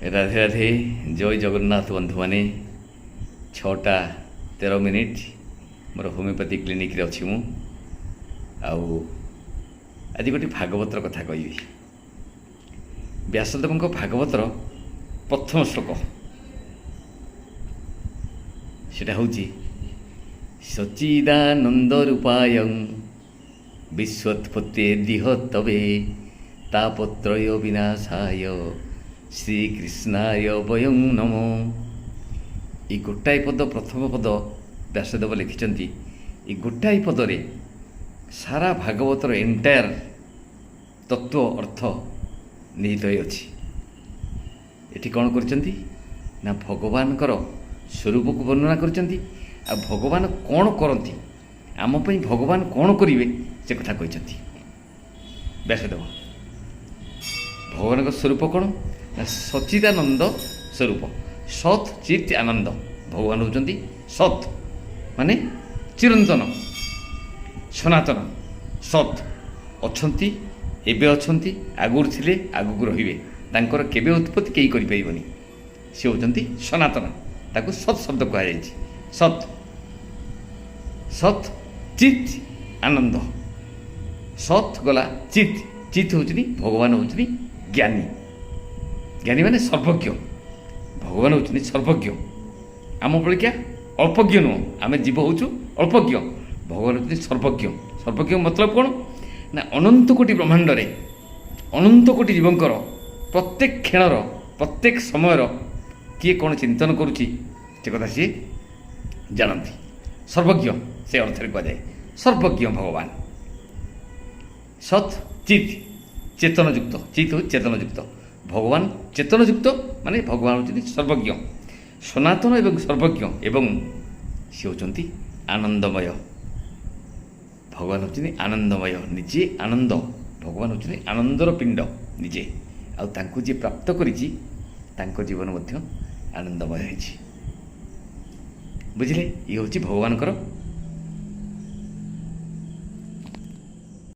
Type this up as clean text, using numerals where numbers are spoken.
ରାଧେ ରାଧେ, ଜୟ ଜଗନ୍ନାଥ ବନ୍ଧୁମାନେ। 6ଟା 13 ମିନିଟ୍ ମୋର ହୋମିଓପାଥି କ୍ଲିନିକ୍ରେ ଅଛି ମୁଁ। ଆଉ ଆଜି ଗୋଟିଏ ଭାଗବତର କଥା କହିବି। ବ୍ୟାସଦେବଙ୍କ ଭାଗବତର ପ୍ରଥମ ଶ୍ଲୋକ, ସେଟା ହେଉଛି ସଚ୍ଚିଦାନନ୍ଦ ରୂପାୟଂ ବିଶ୍ୱତ୍ପତ୍ତେର୍ଦିହ ତବେ ତାପତ୍ରୟ ବିନାଶାୟ ଶ୍ରୀକୃଷ୍ଣାୟ ବୟଂ ନମ। এই ଗୋଟାଏ ପଦ, ପ୍ରଥମ ପଦ ବ୍ୟାସଦେବ ଲେଖିଛନ୍ତି। এই ଗୋଟାଏ ପଦରେ ସାରା ଭାଗବତର ଏଣ୍ଟାୟାର ତତ୍ତ୍ୱ ଅର୍ଥ ନିହିତ ହୋଇଅଛି। ଏଠି କ'ଣ କରିଛନ୍ତି ନା ଭଗବାନଙ୍କର ସ୍ୱରୂପକୁ ବର୍ଣ୍ଣନା କରିଛନ୍ତି। ଆଉ ଭଗବାନ କ'ଣ କରନ୍ତି, ଆମ ପାଇଁ ଭଗବାନ କ'ଣ କରିବେ, ସେ କଥା କହିଛନ୍ତି ବ୍ୟାସଦେବ। ଭଗବାନଙ୍କ ସ୍ୱରୂପ କ'ଣ ନା ସଚ୍ଚିଦାନନ୍ଦ ସ୍ୱରୂପ, ସତ୍ ଚିତ୍ ଆନନ୍ଦ। ଭଗବାନ ହେଉଛନ୍ତି ସତ୍ ମାନେ ଚିରନ୍ତନ, ସନାତନ। ସତ୍ ଅଛନ୍ତି, ଏବେ ଅଛନ୍ତି, ଆଗରୁ ଥିଲେ, ଆଗକୁ ରହିବେ। ତାଙ୍କର କେବେ ଉତ୍ପତ୍ତି କେହି କରିପାରିବନି। ସେ ହେଉଛନ୍ତି ସନାତନ, ତାକୁ ସତ୍ ଶବ୍ଦ କୁହାଯାଇଛି। ସତ୍ ସତ୍ ଚିତ୍ ଆନନ୍ଦ। ସତ୍ ଗଲା ଚିତ୍। ଚିତ୍ ହେଉଛନ୍ତି ଭଗବାନ, ହେଉଛନ୍ତି ଜ୍ଞାନୀ। ଜ୍ଞାନୀ ମାନେ ସର୍ବଜ୍ଞ। ଭଗବାନ ହେଉଛନ୍ତି ସର୍ବଜ୍ଞ। ଆମ ଭଳିକା ଅଳ୍ପଜ୍ଞ ନୁହଁ। ଆମେ ଜୀବ ହେଉଛୁ ଅଳ୍ପଜ୍ଞ, ଭଗବାନ ହେଉଛନ୍ତି ସର୍ବଜ୍ଞ। ସର୍ବଜ୍ଞ ମତଲବ କ'ଣ ନା ଅନନ୍ତ କୋଟି ବ୍ରହ୍ମାଣ୍ଡରେ ଅନନ୍ତ କୋଟି ଜୀବଙ୍କର ପ୍ରତ୍ୟେକ କ୍ଷଣର, ପ୍ରତ୍ୟେକ ସମୟର କିଏ କ'ଣ ଚିନ୍ତନ କରୁଛି ସେ କଥା ସିଏ ଜାଣନ୍ତି। ସର୍ବଜ୍ଞ ସେ ଅର୍ଥରେ କୁହାଯାଏ। ସର୍ବଜ୍ଞ ଭଗବାନ। ସତ୍ ଚିତ୍ ଚେତନଯୁକ୍ତ। ଚିତ୍ ହେଉଛି ଚେତନଯୁକ୍ତ। ଭଗବାନ ଚେତନଯୁକ୍ତ ମାନେ ଭଗବାନ ହେଉଛନ୍ତି ସର୍ବଜ୍ଞ, ସନାତନ ଏବଂ ସର୍ବଜ୍ଞ। ଏବଂ ସେ ହେଉଛନ୍ତି ଆନନ୍ଦମୟ। ଭଗବାନ ହେଉଛନ୍ତି ଆନନ୍ଦମୟ, ନିଜେ ଆନନ୍ଦ। ଭଗବାନ ହେଉଛନ୍ତି ଆନନ୍ଦର ପିଣ୍ଡ ନିଜେ। ଆଉ ତାଙ୍କୁ ଯିଏ ପ୍ରାପ୍ତ କରିଛି ତାଙ୍କ ଜୀବନ ମଧ୍ୟ ଆନନ୍ଦମୟ ହେଇଛି। ବୁଝିଲେ? ଇଏ ହେଉଛି ଭଗବାନଙ୍କର